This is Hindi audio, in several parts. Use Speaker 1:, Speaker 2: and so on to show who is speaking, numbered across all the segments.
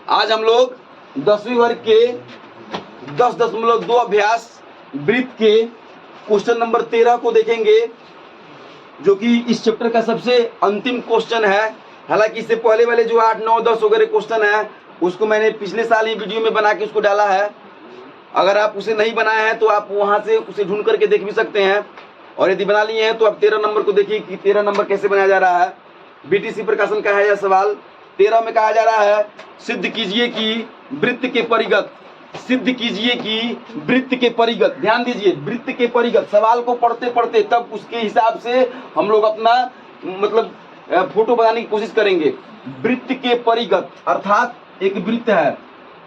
Speaker 1: आज हम लोग 10वीं वर्ग के 10.2 अभ्यास वृत्त के क्वेश्चन नंबर 13 को देखेंगे, जो कि इस चैप्टर का सबसे अंतिम क्वेश्चन है। हालांकि इससे पहले वाले जो 8, 9, 10 वगैरह क्वेश्चन है उसको मैंने पिछले साल ही वीडियो में बना के उसको डाला है। अगर आप उसे नहीं बनाए हैं तो आप वहां से उसे ढूंढ करके देख भी सकते हैं, और यदि बना लिए हैं तो आप 13 नंबर को देखिए कि 13 नंबर कैसे बनाया जा रहा है। बीटीसी प्रकाशन का है यह सवाल। 13 में कहा जा रहा है, सिद्ध कीजिए कि वृत्त के परिगत, सिद्ध कीजिए कि वृत्त के परिगत, ध्यान दीजिए वृत्त के परिगत। सवाल को पढ़ते पढ़ते तब उसके हिसाब से हम लोग अपना मतलब फोटो बनाने की कोशिश करेंगे। वृत्त के परिगत अर्थात एक वृत्त है,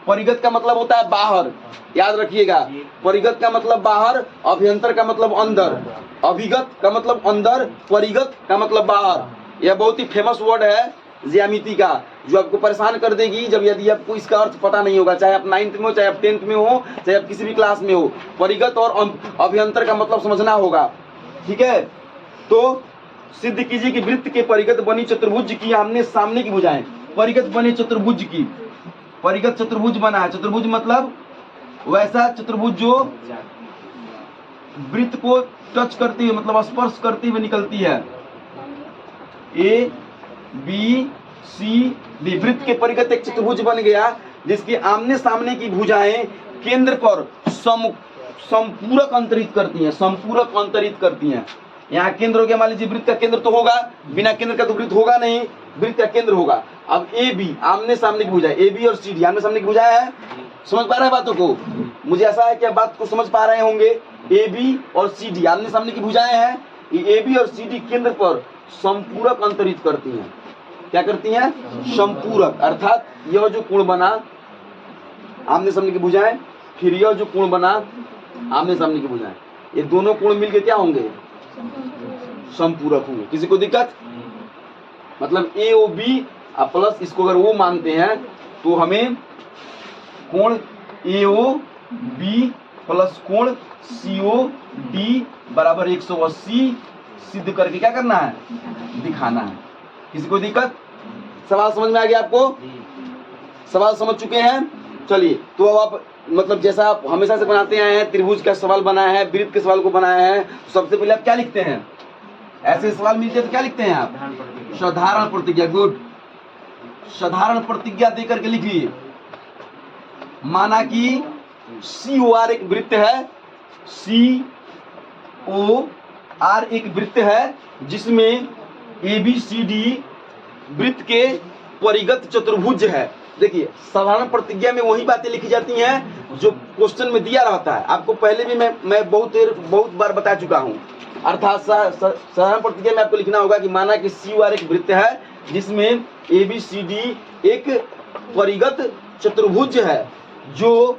Speaker 1: परिगत का मतलब होता है बाहर, याद रखिएगा। परिगत का मतलब बाहर, अभ्यंतर का मतलब अंदर, अभिगत का मतलब अंदर, परिगत का मतलब बाहर। यह बहुत ही फेमस वर्ड है ज्यामिति का, जो आपको परेशान कर देगी जब यदि आपको इसका अर्थ पता नहीं होगा, चाहे आप 9th में हो, चाहे आप 10th में हो, चाहे आप किसी भी क्लास में हो। परिगत और अभ्यंतर का मतलब समझना होगा, ठीक है। तो सिद्ध कीजिए कि वृत्त के परिगत बनी चतुर्भुज की आमने सामने की भुजाएं। परिगत बने चतुर्भुज की, परिगत चतुर्भुज बना है। चतुर्भुज मतलब वैसा चतुर्भुज जो वृत्त को टच करती है, मतलब स्पर्श करती हुई निकलती है। ए बी सी डी, वृत्त के परिगत एक चतुर्भुज बन गया जिसके आमने सामने की भुजाएं केंद्र पर संपूरक अंतरित करती हैं, संपूरक अंतरित करती हैं। यहाँ केंद्र हो गया, मान लीजिए वृत्त का केंद्र तो होगा, बिना केंद्र का तो वृत्त होगा नहीं, वृत्त का केंद्र होगा। अब ए बी आमने सामने की भुजाएं, ए बी और सी डी आमने सामने की भुजाएं हैं। समझ पा रहे हैं बातों को? मुझे ऐसा है कि आप बात को समझ पा रहे होंगे। ए बी और सी डी आमने सामने की भुजाएं हैं। ए बी और सी डी केंद्र पर संपूरक अंतरित करती हैं। क्या करती हैं? संपूरक, अर्थात यह जो कोण बना आमने सामने की भुजाएं, फिर यह जो कोण बना आमने सामने की भुजाएं, ये दोनों कोण मिलके क्या होंगे? संपूरक होंगे। किसी को दिक्कत? मतलब ए ओ बी प्लस इसको अगर वो मानते हैं तो हमें कोण ए ओ बी प्लस कोण सी ओ डी बराबर 180 सिद्ध करके क्या करना है? दिखाना है। किसी को दिक्कत? सवाल समझ में आ गया आपको? सवाल समझ चुके हैं? चलिए, तो अब आप मतलब जैसा आप हमेशा से बनाते आए हैं, त्रिभुज का सवाल बनाया है, वृत्त के सवाल को बनाया है, तो सबसे पहले आप क्या लिखते हैं? ऐसे सवाल मिलते हैं तो क्या लिखते हैं आप? साधारण प्रतिज्ञा। गुड, साधारण प्रतिज्ञा देकर के लिखिए। माना कि सी ओ आर एक वृत्त है, सी ओ आर एक वृत्त है जिसमें ए बी सी डी वृत्त के परिगत चतुर्भुज है। देखिए, साधारण प्रतिज्ञा में वही बातें लिखी जाती हैं जो क्वेश्चन में दिया रहता है। आपको पहले भी मैं बहुत बार बता चुका हूं। अर्थात साधारण प्रतिज्ञा में आपको लिखना होगा कि माना कि सी ओ आर एक वृत्त है जिसमें ए बी सी डी एक परिगत चतुर्भुज है, जो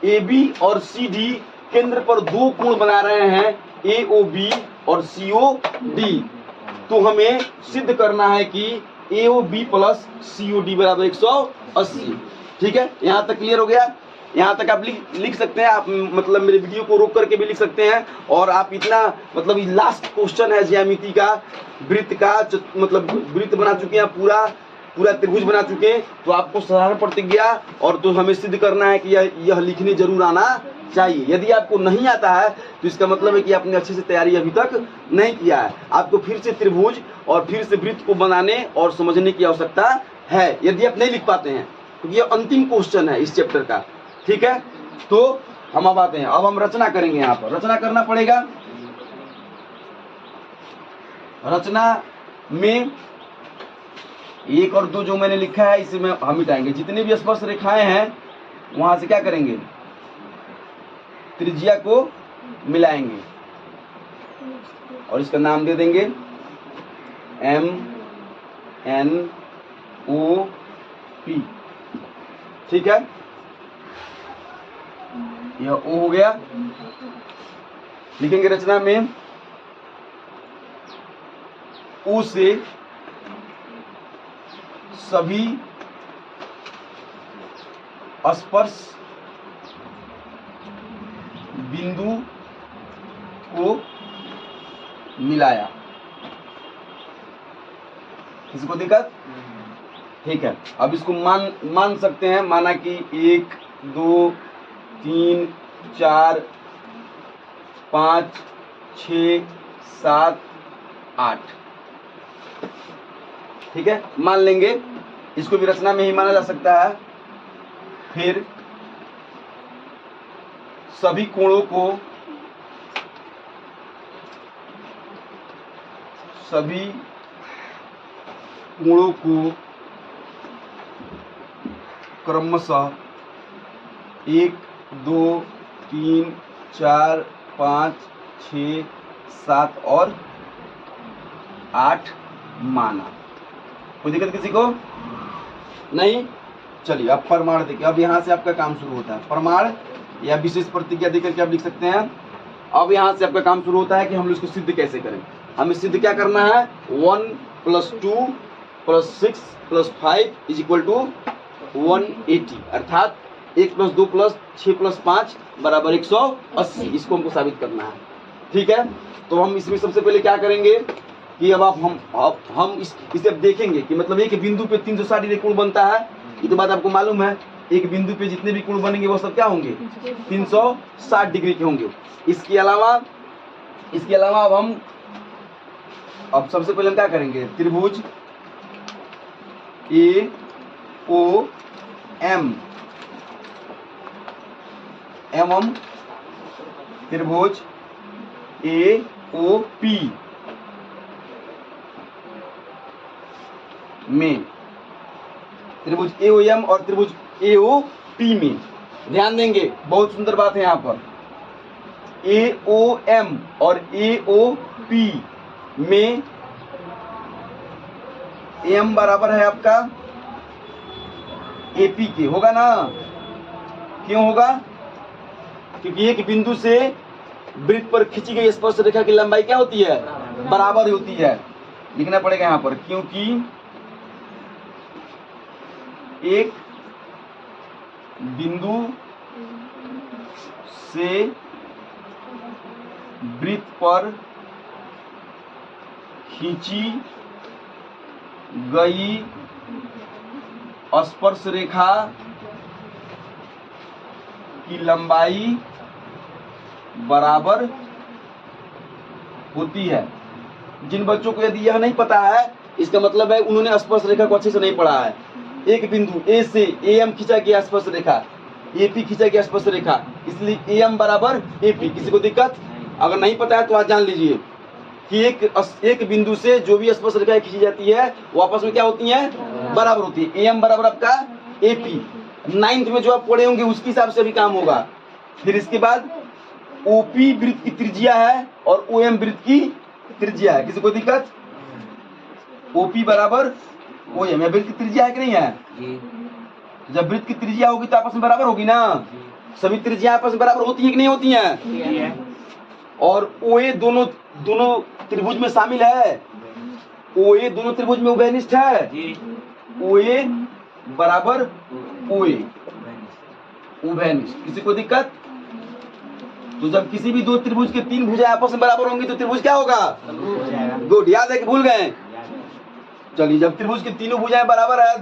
Speaker 1: ए बी और सी डी केंद्र पर दो कोण बना रहे हैं, ए ओ बी और सी ओ डी। तो हमें सिद्ध करना है कि ए ओ बी प्लस सी ओ डी बराबर 180। ठीक है, यहाँ तक क्लियर हो गया? यहाँ तक आप लिख सकते हैं। आप मतलब मेरे वीडियो को रोक करके भी लिख सकते हैं। और आप इतना मतलब लास्ट क्वेश्चन है ज्यामिति का, वृत्त का मतलब वृत्त बना चुके हैं, पूरा त्रिभुज बना चुके हैं। तो आपको साधारण प्रतिज्ञा और तो हमें सिद्ध करना है कि यह लिखने जरूर आना चाहिए। यदि आपको नहीं आता है तो इसका मतलब है कि आपने अच्छे से तैयारी अभी तक नहीं किया है। आपको फिर से त्रिभुज और फिर से वृत्त को बनाने और समझने की आवश्यकता है, यदि आप नहीं लिख पाते हैं, क्योंकि यह अंतिम क्वेश्चन है इस चैप्टर का। ठीक है, तो हम अब आते हैं, अब हम रचना करेंगे। यहाँ पर रचना करना पड़ेगा। रचना में 1 और 2 जो मैंने लिखा है इसे हम मिटाएंगे। जितने भी स्पर्श रेखाएं हैं वहां से क्या करेंगे? त्रिज्या को मिलाएंगे और इसका नाम दे देंगे M N O P। ठीक है, यह O हो गया। लिखेंगे रचना में O से सभी स्पर्श बिंदु को मिलाया। किसी को दिक्कत? ठीक है, अब इसको मान सकते हैं, माना कि 1 2 3 4 5 6 7 8, ठीक है, मान लेंगे। इसको भी रचना में ही माना जा सकता है। फिर सभी कोणों को क्रमशः 1 2 3 4 5 6 7 और 8 माना। कोई दिक्कत किसी को नहीं? चलिए अब प्रमाण देखिए। अब यहाँ से आपका काम शुरू होता है। प्रमाण या विशेष प्रतिज्ञा देकर के आप लिख सकते हैं। अब यहाँ से आपका काम शुरू होता है कि हम इसको सिद्ध कैसे करें। हमें सिद्ध क्या करना है? 1 + 2 + 6 + 5 = 180, अर्थात 1 + 2 + 6 + 5 = 180। इसको हमको साबित करना है, ठीक है। तो हम इसमें सबसे पहले क्या करेंगे कि अब हम इसे अब देखेंगे कि मतलब एक बिंदु पे 360 डिग्री कोण बनता है। ये तो बात आपको मालूम है। एक बिंदु पे जितने भी कोण बनेंगे वो सब क्या होंगे? 360 डिग्री के होंगे। इसके अलावा अब सबसे पहले हम क्या करेंगे? त्रिभुज AOM एवं त्रिभुज AOP में, त्रिभुज AOM और त्रिभुज AOP में ध्यान देंगे, बहुत सुंदर बात है यहाँ पर। AOM और AOP में AM बराबर है आपका AP के, होगा ना? क्यों होगा? क्योंकि एक बिंदु से वृत्त पर खींची गई स्पर्श रेखा की लंबाई क्या होती है? बराबर होती है। लिखना पड़ेगा यहाँ पर, क्योंकि एक बिंदु से वृत्त पर खींची गई स्पर्श रेखा की लंबाई बराबर होती है। जिन बच्चों को यदि यह नहीं पता है, इसका मतलब है उन्होंने स्पर्श रेखा को अच्छे से नहीं पढ़ा है। एक बिंदु A से AM खींचा गया स्पर्श रेखा, AP खींचा गया स्पर्श रेखा, इसलिए AM बराबर AP। किसी को दिक्कत? अगर नहीं पता है तो आज जान लीजिए कि एक बिंदु से जो भी स्पर्श रेखाएं खींची जाती है वो आपस में क्या होती हैं? बराबर होती है। AM बराबर आपका AP। 9th में जो आप पढ़े होंगे उसके हिसाब से भी काम होगा। फिर इसके बाद OP वृत्त की त्रिज्या है और OM वृत्त की त्रिज्या है। किसी को दिक्कत? OP बराबर OM, वृत्त की त्रिज्या है कि नहीं है? जब वृत्त की त्रिज्या होगी तो आपस में बराबर होगी ना? सभी त्रिज्या आपस में बराबर होती है कि नहीं होती हैं? और OA दोनों त्रिभुज में शामिल है। OA दोनों त्रिभुज में उभयनिष्ठ है। OA बराबर OA उभयनिष्ठ। किसी को दिक्कत? तो जब किसी भी दो त्रिभुज के 3 भुजाएं आपस में बराबर होंगी तो त्रिभुज क्या होगा? गुड, याद है कि भूल गए? चलिए, जब त्रिभुज की तीनों भुजाएं बराबर है,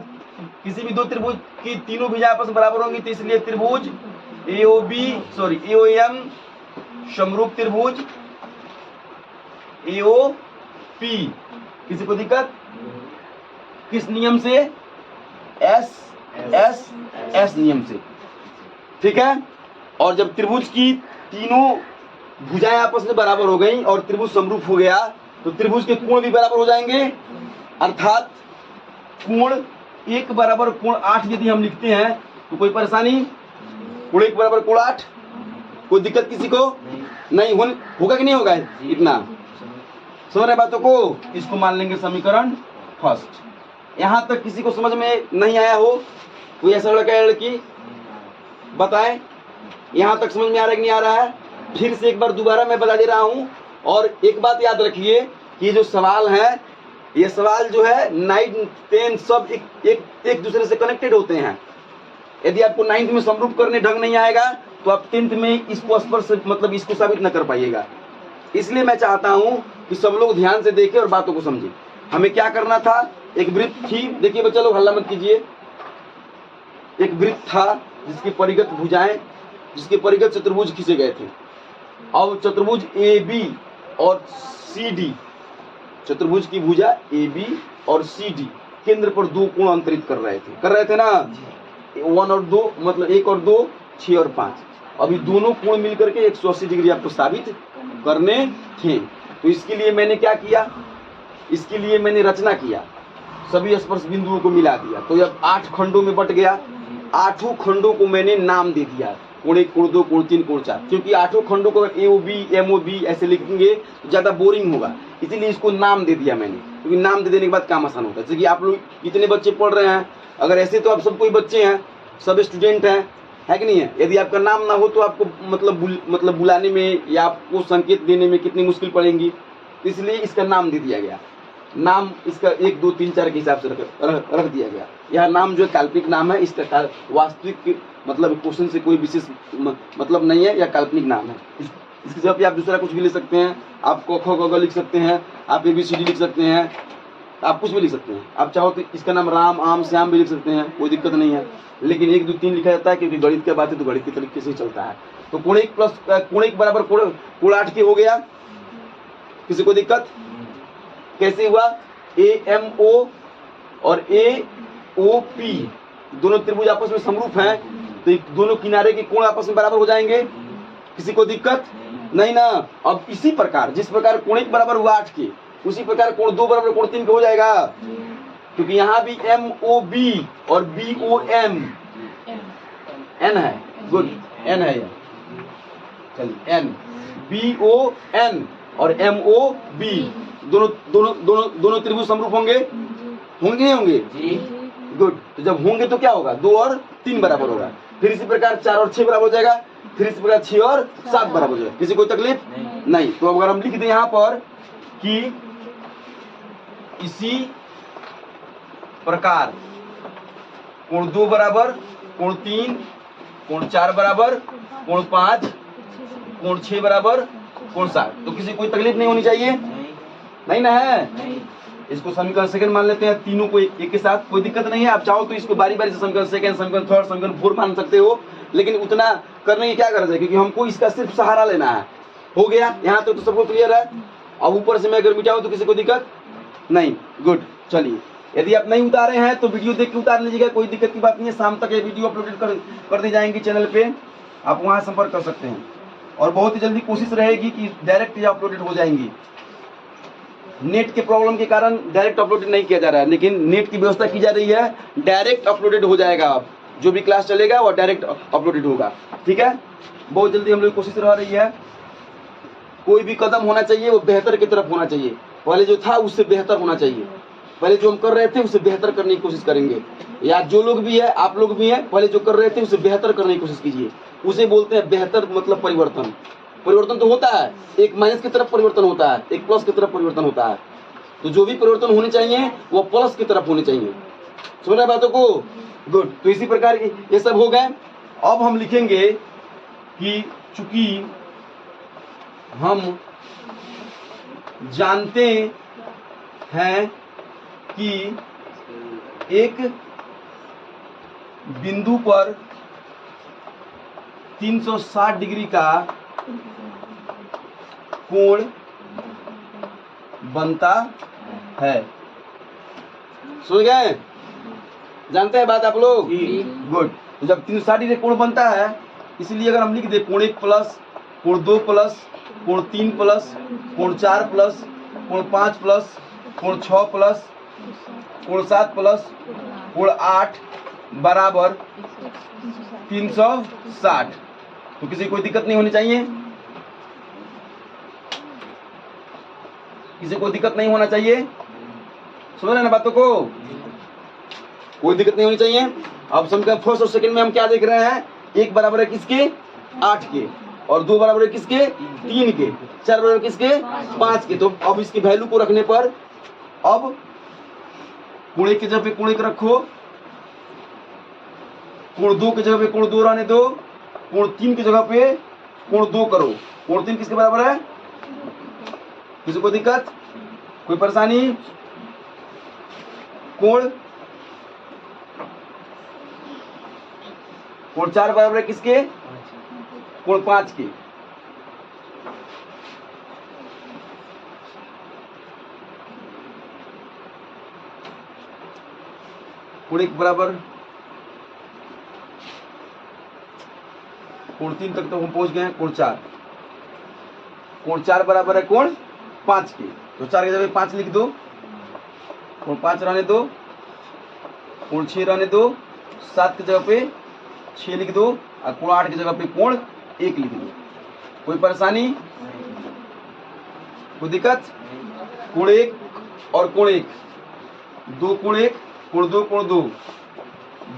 Speaker 1: किसी भी दो त्रिभुज की तीनों भुजाएं आपस में बराबर होंगी, तो इसलिए त्रिभुज AOM समरूप त्रिभुज AOP। किसी को दिक्कत? किस नियम से? S नियम से, ठीक है। और जब त्रिभुज की तीनों भुजाएं आपस में बराबर हो गई और त्रिभुज समरूप हो गया तो त्रिभुज के कोण भी बराबर हो जाएंगे। अर्थात कोण 1 बराबर कोण 8 यदि हम लिखते हैं तो कोई परेशानी? कोण 1 बराबर कोण 8, कोई दिक्कत किसी को नहीं? होगा कि नहीं होगा? इतना समझ रहे बातों को? इसको मान लेंगे समीकरण फर्स्ट। यहां तक किसी को समझ में नहीं आया हो? कोई ऐसा लड़का या लड़की बताएं, यहां तक समझ में आ रहा है कि नहीं आ रहा है? फिर से एक बार दोबारा मैं बता दे रहा हूं। और एक बात याद रखिए कि ये जो सवाल है, ये सवाल जो है 9, 10 सब एक दूसरे से कनेक्टेड होते हैं। यदि आपको 9th में समरूप करने ढंग नहीं आएगा तो आप 10th में इसको स्पर्श मतलब इसको साबित न कर पाइएगा। इसलिए मैं चाहता हूं कि सब लोग ध्यान से देखें और बातों को समझें। हमें क्या करना था एक वृत्त थी, देखिए बच्चा लोग हल्ला मत कीजिए, एक वृत्त था जिसकी परिगत भुजाएं, जिसके परिगत चतुर्भुज खींचे गए थे। अब चतुर्भुज ए बी और सी डी, चतुर्भुज की भुजा ए बी और सी डी केंद्र पर दो कोण अंतरित कर रहे थे ना, 1 और 2 मतलब 1 और 2 6 और 5। अभी दोनों कोण मिलकर के 180 डिग्री आपको साबित करने थे। तो इसके लिए मैंने क्या किया, इसके लिए मैंने रचना किया, सभी स्पर्श बिंदुओं को मिला दिया। तो जब 8 खंडों में बट गया, 8 खंडों को मैंने नाम दे दिया, कोण 1 कोण 2 कोण 3 कोण 4, क्योंकि 8 खंडों को A O B M O B ऐसे लिखेंगे तो ज़्यादा बोरिंग होगा, इसीलिए इसको नाम दे दिया मैंने, क्योंकि नाम दे देने के बाद काम आसान होता है। जैसे कि आप लोग इतने बच्चे पढ़ रहे हैं, अगर ऐसे तो आप सब कोई बच्चे हैं, सब स्टूडेंट हैं, है कि नहीं है। यदि आपका नाम ना हो तो आपको मतलब बुलाने में या आपको संकेत देने में कितनी मुश्किल पड़ेंगी, इसलिए इसका नाम दे दिया गया। नाम इसका 1 2 3 4 के हिसाब से रख दिया गया। यह नाम जो है काल्पनिक नाम है, इसका वास्तविक मतलब क्वेश्चन से कोई विशेष मतलब नहीं है, यह काल्पनिक नाम है। इसकी जगह पे आप दूसरा कुछ भी लिख सकते हैं, आप क ख ग घ लिख सकते हैं, आप ABCD लिख सकते हैं, आप कुछ भी लिख सकते हैं। आप चाहो तो इसका नाम राम आम श्याम भी लिख सकते हैं, कोई दिक्कत नहीं है, लेकिन 1 2 3 लिखा जाता है क्योंकि गणित की बात है तो गणित के तरीके से ही चलता है। तो कोण 1 प्लस कोण 1 बराबर कोण 8 के हो गया, किसी को दिक्कत? कैसे हुआ? AMO और AOP दोनों त्रिभुज आपस में समरूप हैं, तो दोनों किनारे के कोण आपस में बराबर हो जाएंगे, किसी को दिक्कत नहीं ना। अब इसी प्रकार जिस प्रकार कोण 1 बराबर हुआ 8 के, उसी प्रकार कोण 2 बराबर कोण 3 के हो जाएगा, क्योंकि यहाँ भी MOB और BOM N है, गुड N है, चलिए N BON और MOB दोनों त्रिभुज समरूप होंगे, होंगे नहीं होंगे? गुड। तो जब होंगे तो क्या होगा, 2 और 3 बराबर होगा, फिर इसी प्रकार 4 और 6 बराबर हो जाएगा, फिर इसी प्रकार 6 और 7 बराबर हो जाएगा, किसी कोई तकलीफ नहीं। तो अगर हम लिख दें यहाँ पर कि इसी प्रकार कोण 2 बराबर कोण 3 कोण 4 बराबर कोण 5 कोण 6 बराबर कोण 7, तो किसी कोई तकलीफ नहीं होनी चाहिए, नहीं ना है। इसको समीकरण सेकंड मान लेते हैं, तीनों को एक के साथ, कोई दिक्कत नहीं है। आप चाहो तो इसको बारी बारी से समीकरण सेकंड समीकरण थर्ड समीकरण 4 मान सकते हो, लेकिन उतना करने की क्या गरज है, क्योंकि हमको इसका सिर्फ सहारा लेना है। हो गया यहाँ तक तो सबको क्लियर है। अब ऊपर से मैं अगर मिटाऊं तो किसी को दिक्कत नहीं, गुड। चलिए, यदि आप नहीं उतारे हैं तो वीडियो देख के उतार लीजिएगा, कोई दिक्कत की बात नहीं है। शाम तक ये वीडियो अपलोडेड कर दी जाएंगी चैनल पे, आप वहाँ संपर्क कर सकते हैं, और बहुत ही जल्दी कोशिश रहेगी कि डायरेक्ट ये अपलोडेड हो जाएंगी। नेट के प्रॉब्लम के कारण डायरेक्ट अपलोडेड नहीं किया जा रहा है, लेकिन नेट की व्यवस्था की जा रही है, डायरेक्ट अपलोडेड हो जाएगा। अब जो भी क्लास चलेगा वो डायरेक्ट अपलोडेड होगा, ठीक है। बहुत जल्दी हम लोग कोशिश रह रही है। कोई भी कदम होना चाहिए वो बेहतर की तरफ होना चाहिए, पहले जो था उससे बेहतर होना चाहिए। पहले जो हम कर रहे थे उससे बेहतर करने की कोशिश करेंगे, या जो लोग भी है, आप लोग भी हैं, पहले जो कर रहे थे उससे बेहतर करने की कोशिश कीजिए। उसे बोलते हैं बेहतर, मतलब परिवर्तन। परिवर्तन तो होता है, एक माइनस की तरफ परिवर्तन होता है, एक प्लस की तरफ परिवर्तन होता है। तो जो भी परिवर्तन होने चाहिए वो प्लस की तरफ होने चाहिए, समझ रहे बातों को? गुड। तो इसी प्रकार ये सब हो गए। अब हम लिखेंगे कि चूंकि हम जानते हैं कि एक बिंदु पर 360 डिग्री का कोण बनता है, समझ गए? जानते हैं बात आप लोग? गुड। तो जब 360 डिग्री कोण बनता है, इसलिए अगर हम लिख दे कोण 1 प्लस कोण 2 प्लस कोण 3 प्लस कोण 4 प्लस कोण 5 प्लस कोण 6 प्लस कोण 7 प्लस कोण 8 बराबर 360, तो किसी कोई दिक्कत नहीं होनी चाहिए, किसी को दिक्कत नहीं होना चाहिए, समझ रहे ना बातों को? कोई दिक्कत नहीं होनी चाहिए। अब समीकरण फर्स्ट और सेकंड में हम क्या देख रहे हैं, 1 बराबर है किसके, 8 के, और 2 बराबर है किसके, 3 के, 4 बराबर किसके, 5 के। तो अब इसकी वैल्यू को रखने पर, अब कोण 1 की जगह पे कोण 1 रखो, कोण 2 की जगह पे कोण 2 रहने दो, कोण 3 की जगह पे कोण 2 करो। कोण 3 किसके बराबर है, किसी को दिक्कत, कोई परेशानी? कोण 4 बराबर है किसके? कोण 5 के। कोण 1 बराबर, कोण 3 तक तो हम पहुंच गए हैं। कोण 4 बराबर है कोण 5 के। तो 4 की जगह 5 लिख दो, कोण 5 रहने दो, कोण 6 रहने दो, 7 की जगह पे 6 लिख दो और कोण 8 की जगह पे कोण 1 लिख दो। कोई परेशानी, कोई दिक्कत? कोण 1 और कोण 1, 2 कोण 1, कोण 2, कोण 2,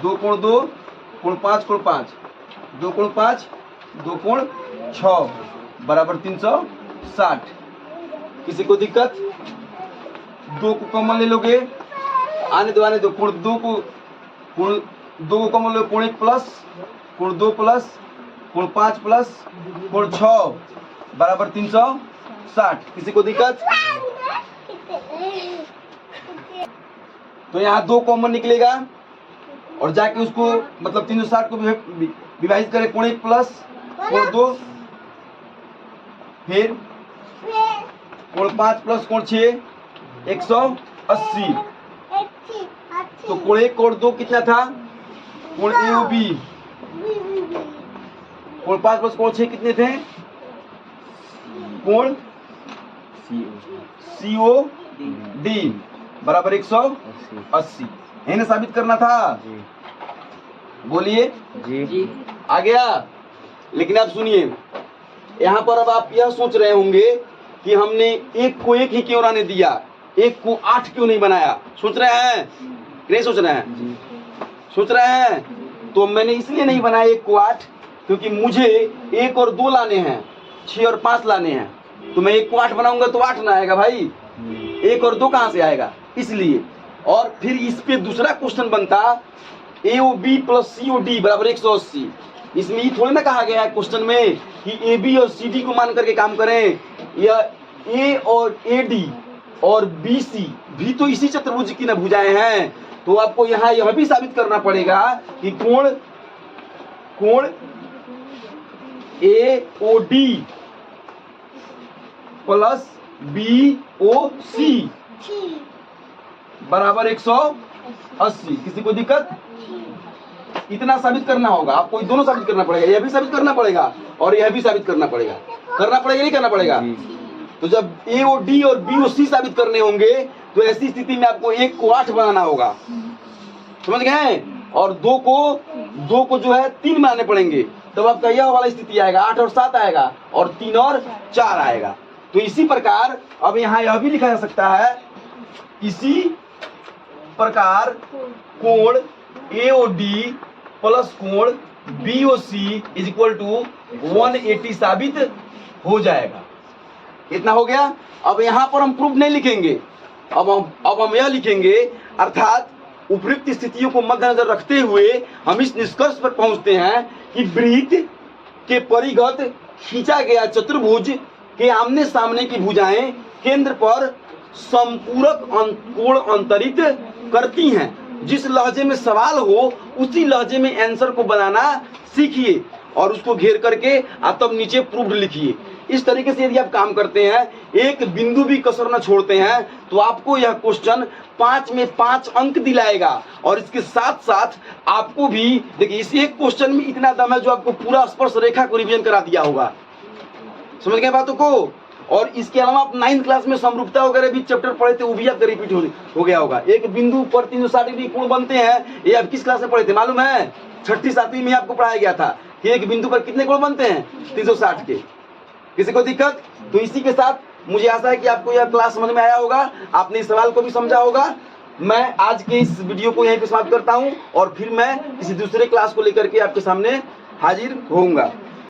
Speaker 1: 2 कोण 2, कोण 5, कोण 5, 2 कोण 5, 2 कोण 6 बराबर 360। किसी को दिक्कत? 2 को कॉमन ले लोगे, आने दो, कोण 2 को कॉमन लो, कोण 1 प्लस कोण 2 प्लस कोण 5 प्लस कोण 6 बराबर 360। किसी को दिक्कत? तो यहाँ 2 कॉमन निकलेगा और जाके उसको मतलब 360 को विभाजित करें, कोण 1 प्लस कोण 2, फिर कोण 5 प्लस कोण 6 180। तो कोण 1 कोण 2 कितना था? कोण ए ओ बी। कोण 5 प्लस कोण 6 कितने थे? कोण सी ओ डी बराबर 180। इन्हें साबित करना था। बोलिए
Speaker 2: जी।
Speaker 1: आ गया। लेकिन आप सुनिए, यहाँ पर अब आप यह सोच रहे होंगे कि हमने 1 को 1 ही क्यों रहने दिया, 1 को 8 क्यों नहीं बनाया? सोच रहे हैं? नहीं सोच रहे हैं? सोच रहे हैं। तो मैंने इसलिए नहीं बनाया 1 को 8 क्योंकि मुझे 1 और 2 लाने हैं, 6 और 5 लाने हैं। तो मैं 1 को 8 बनाऊंगा तो 8 ना आएगा भाई, 1 और 2 कहां से आएगा? इसलिए। और फिर इस पे दूसरा क्वेश्चन बनता ए ओ बी प्लस सी ओ डी बराबर 180। इसमें ये थोड़ी ना कहा गया है क्वेश्चन में कि ए बी और सी डी को मान करके काम करें, या ए और ए डी और बी सी भी तो इसी चतुर्भुज की न भुजाएं हैं। तो आपको यहाँ यह भी साबित करना पड़ेगा कि कोण A O D plus B O C बराबर 180। किसी को दिक्कत? इतना साबित करना होगा आपको, दोनों साबित करना पड़ेगा, यह भी साबित करना पड़ेगा और यह भी साबित करना पड़ेगा। करना पड़ेगा नहीं करना पड़ेगा? तो जब ए ओ डी और बी ओ सी साबित करने होंगे तो ऐसी स्थिति में आपको 1 को 8 बनाना होगा, समझ गए? और 2 को जो है 3 बनाने पड़ेंगे, तब आपका यह वाला स्थिति आएगा, 8 और 7 आएगा और 3 और 4 आएगा। तो इसी प्रकार अब यहाँ यह भी लिखा जा सकता है, इसी प्रकार कोण ए ओ डी प्लस कोण B O C is equal to 180 साबित हो जाएगा। इतना हो गया। अब यहाँ पर हम प्रूफ नहीं लिखेंगे, अब हम यह लिखेंगे, अर्थात उपयुक्त स्थितियों को मद्देनजर रखते हुए हम इस निष्कर्ष पर पहुंचते हैं कि वृत्त के परिगत खींचा गया चतुर्भुज के आमने सामने की भुजाएं केंद्र पर संपूरक कोण अंतरित करती हैं। जिस लहजे में सवाल हो उसी लहजे में आंसर को बनाना सीखिए और उसको घेर करके आप तब नीचे प्रूफ लिखिए। इस तरीके से यदि आप काम करते हैं, एक बिंदु भी कसर न छोड़ते हैं, तो आपको यह क्वेश्चन 5 में 5 अंक दिलाएगा। और इसके साथ साथ आपको भी देखिए, इस एक क्वेश्चन में इतना दम है जो आपको पूरा स्पर्श रेखा को रिवीजन करा दिया होगा। समझ गए बातों को? और इसके अलावा आप 9th क्लास में समरूपता वगैरह भी चैप्टर पढ़े थे, वो भी आपका रिपीट हो गया होगा। एक बिंदु पर 360 डिग्री कोण बनते हैं, ये आप किस क्लास में पढ़े थे मालूम है? 6ठी 7वीं में आपको पढ़ाया गया था कि एक बिंदु पर कितने कोण बनते हैं? 360 के। किसी को दिक्कत? तो इसी के साथ मुझे आशा है कि आपको यह क्लास समझ में आया होगा, आपने इस सवाल को भी समझा होगा। मैं आज के इस वीडियो को यहीं पे समाप्त करता हूं और फिर मैं किसी दूसरे क्लास को लेकर के आपके सामने हाजिर होऊंगा।